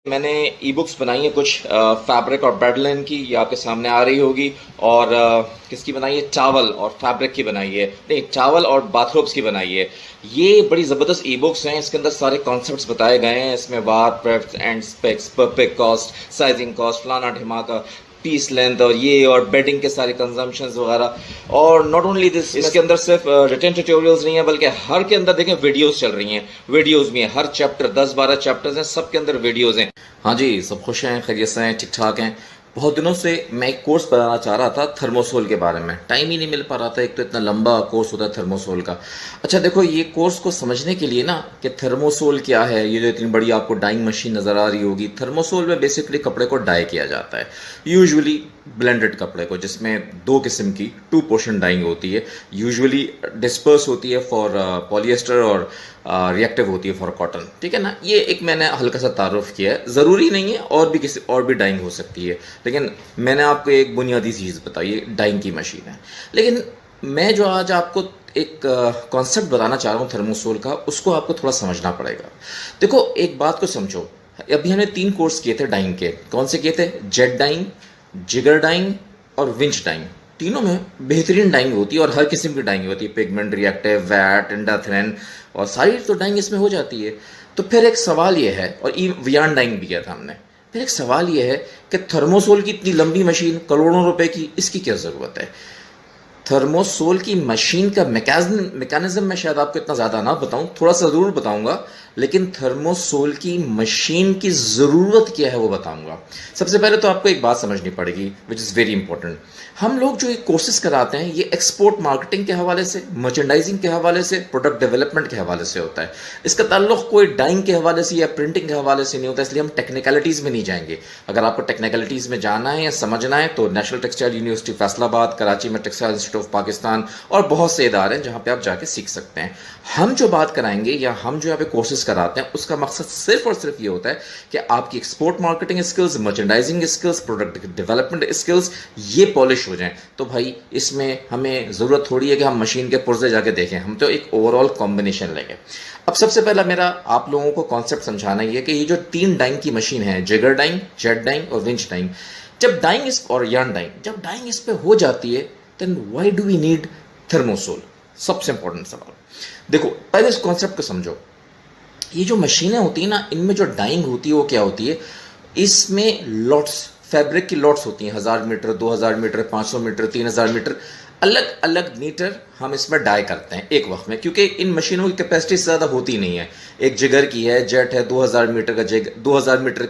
मैंने e books बनाई है कुछ फैब्रिक और बेडलिन की, ये आपके सामने आ रही होगी। और किसकी बनाई है? चावल और फैब्रिक की बनाई है, नहीं चावल और बाथरोब्स की बनाई है। ये बड़ी ज़बरदस्त ई बुक्स हैं, इसके अंदर सारे कॉन्सेप्ट्स बताए गए हैं। इसमें वार, breadth and specs, perfect cost, sizing cost, फलाना ढिमाका, पीस लेंथ और ये और बेडिंग के सारे कंजम्पशंस वगैरह। और नॉट ओनली दिस, इसके अंदर सिर्फ रिटन ट्यूटोरियल्स नहीं है बल्कि हर के अंदर देखें वीडियोस चल रही हैं। वीडियोस भी हैं, हर चैप्टर 10-12 चैप्टर्स हैं, सब के अंदर वीडियोस हैं। हाँ जी, सब खुश हैं, खैरियत से हैं, ठीक ठाक हैं। बहुत दिनों से मैं एक कोर्स बनाना चाह रहा था थर्मोसोल के बारे में, टाइम ही नहीं मिल पा रहा था। एक तो इतना लंबा कोर्स होता है थर्मोसोल का। अच्छा देखो, ये कोर्स को समझने के लिए ना कि थर्मोसोल क्या है, ये जो इतनी बड़ी आपको डाइंग मशीन नज़र आ रही होगी, थर्मोसोल में बेसिकली कपड़े को डाई किया जाता है। यूजुअली ब्लेंडेड कपड़े को, जिसमें दो किस्म की टू पोर्शन डाइंग होती है। यूजुअली डिस्पर्स होती है फॉर पॉलिएस्टर और रिएक्टिव होती है फॉर कॉटन। ठीक है ना, ये एक मैंने हल्का सा तारुफ किया है, ज़रूरी नहीं है और भी किसी और भी डाइंग हो सकती है, लेकिन मैंने आपको एक बुनियादी चीज़ बताई है, डाइंग की मशीन है। लेकिन मैं जो आज आपको एक कॉन्सेप्ट बताना चाह रहा हूँ थर्मोसोल का, उसको आपको थोड़ा समझना पड़ेगा। देखो एक बात को समझो, अभी हमने 3 कोर्स किए थे डाइंग के। कौन से किए थे? जेट डाइंग, जिगर डाइंग और विंच डाइंग। तीनों में बेहतरीन डाइंग होती है और हर किस्म की डाइंग होती है, पिगमेंट, रिएक्टिव, वैट, इंडाथ्रेन और सारी तो डाइंग इसमें हो जाती है। तो फिर एक सवाल ये है, और वियान डाइंग भी किया था हमने, फिर एक सवाल ये है कि थर्मोसोल की इतनी लंबी मशीन, करोड़ों रुपए की, इसकी क्या ज़रूरत है? थर्मोसोल की मशीन का मैकेनिज्म मैं शायद आपको इतना ज़्यादा ना बताऊं, थोड़ा सा ज़रूर बताऊंगा, लेकिन थर्मोसोल की मशीन की ज़रूरत क्या है वो बताऊंगा। सबसे पहले तो आपको एक बात समझनी पड़ेगी विच इज़ वेरी इंपॉर्टेंट। हम लोग जो ये कोर्सेज कराते हैं, ये एक्सपोर्ट मार्केटिंग के हवाले से, मर्चेंडाइजिंग के हवाले से, प्रोडक्ट डेवलपमेंट के हवाले से होता है। इसका ताल्लुक कोई डाइंग के हवाले से या प्रिंटिंग के हवाले से नहीं होता, इसलिए हम टेक्निकलिटीज़ में नहीं जाएंगे। अगर आपको टेक्निकलिटीज़ में जाना है या समझना है तो national textile university Faisalabad, Karachi में टेक्सटाइल इंस्टीट्यूट ऑफ पाकिस्तान और बहुत से इदारे हैं जहाँ पे आप जाके सीख सकते हैं। हम जो बात कराएंगे या हम जो यहाँ पे कोर्सेज कराते हैं, उसका मकसद सिर्फ और सिर्फ ये होता है कि आपकी export marketing skills, merchandising skills, product development skills ये पॉलिश हो जाएं। तो भाई इसमें हमें ज़रूरत थोड़ी है कि हम मशीन के पुर्जे जाके देखें, हम तो एक ओवरऑल कॉम्बिनेशन लेंगे। अब सबसे पहला मेरा आप लोगों को कॉन्सेप्ट समझाना ये है कि ये जो 3 डाइंग की मशीन है, जिगर डाइंग, जेट डाइंग और विंच डाइंग, जब डाइंग इस और यार्न डाइंग, जब डाइंग इस पे हो जाती है, then why do we need thermosol? सबसे इंपॉर्टेंट सवाल। देखो पहले इस कॉन्सेप्ट को समझो। ये जो मशीनें होती है ना, इनमें जो डाइंग होती है वो क्या होती है? इसमें लॉट्स, फैब्रिक की लॉट्स होती हैं, 1000 मीटर, 2000 मीटर, 500 मीटर, 3000 मीटर, अलग अलग मीटर हम इसमें डाई करते हैं एक वक्त में, क्योंकि इन मशीनों की कैपेसिटी ज़्यादा होती नहीं है। एक जिगर की है, जेट है, 2000 मीटर का जिगर, 2000 मीटर